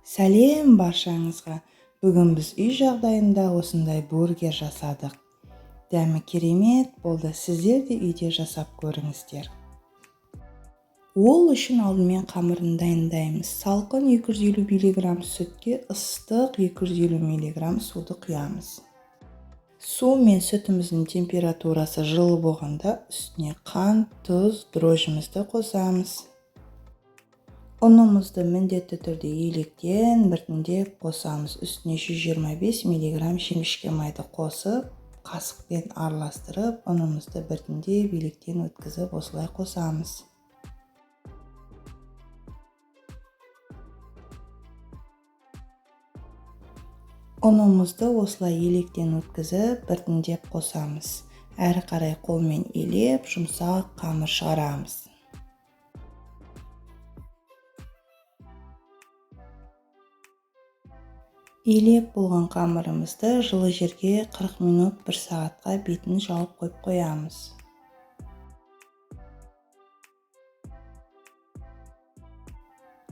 Сәлем баршаңызға. Бүгін біз үй жағдайында осындай бургер жасадық. Дәмі керемет болды. Сіздер де үйде жасап көріңіздер. Ол үшін алдымен қамырын дайындаймыз. Салқын 250 мг сүтке ыстық 250 мг суды құямыз. Су мен сүтіміздің температурасы жылы болғанда үстіне қант, тұз, дрожжімізді қосамыз. Ұнымызды міндетті түрде електен біртіндеп қосамыз. Үстіне 125 мг жемішке майды қосып, қасықпен араластырып, ұнымызды біртіндеп електен өткізіп осылай қосамыз. Ұнымызды осылай електен өткізіп, біртіндеп қосамыз. Әрі қарай қолмен елеп, жұмсақ қамыр шығарамыз. Елеп болған қамырымызды жылы жерге 40 минут 1 сағатқа бетін жауып қойып қоямыз.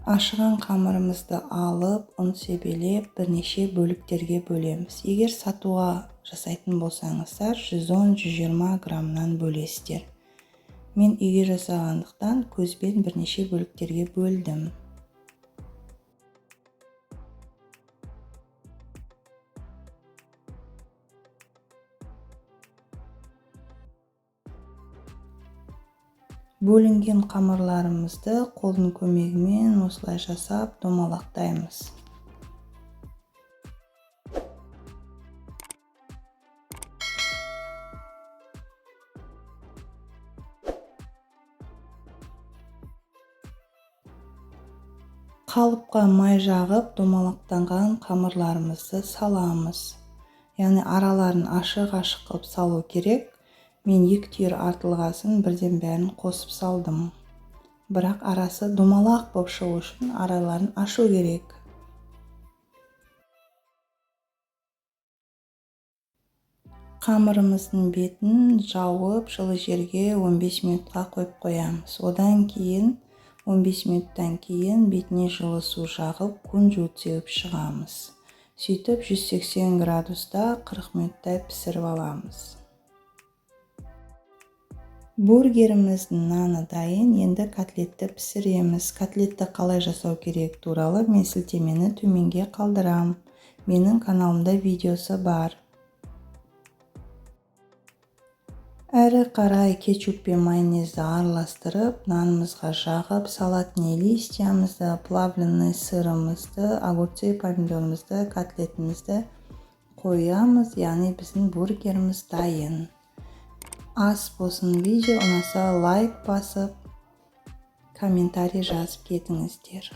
Ашыған қамырымызды алып, ұн себелеп, бірнеше бөліктерге бөлеміз. Егер сатуға жасайтын болсаңыздар, 110-120 граммнан бөлесіздер. Мен үйге жасағандықтан көзбен бірнеше бөліктерге бөлдім. Бөлінген қамырларымызды қолдың көмегімен осылай жасап домалақтаймыз. Қалыпқа май жағып, домалақтанған қамырларымызды саламыз. Яғни араларын ашық-ашық қылып салу керек. Мен 2 түйір артылғасын бірден бәрін қосып салдым. Бірақ арасы домалақ болып шығу үшін араларын ашу керек. Қамырымыздың бетін жауып, жылы жерге 15 минутқа қойып қоямыз. Одан кейін 15 минуттан кейін бетіне жылы су жағып, күнжіт сеуіп шығамыз. Сөйтіп 180 градуста 40 минуттай пісіріп аламыз. Бургеріміздің наны дайын, енді котлетті пісіреміз. Котлетті қалай жасау керек туралы мен сілтемені төменге қалдырам. Менің каналымда видеосы бар. Әрі қарай кетчуп пен майонезді араластырып, нанымызға жағып, салатный листьямызды, плавленый сырымызды, огурцы, помидорымызды, котлетімізді қоямыз. Яғни біздің бургеріміз дайын. Ас болсын, видео ұнаса лайк басып, комментарий жазып кетіңіздер.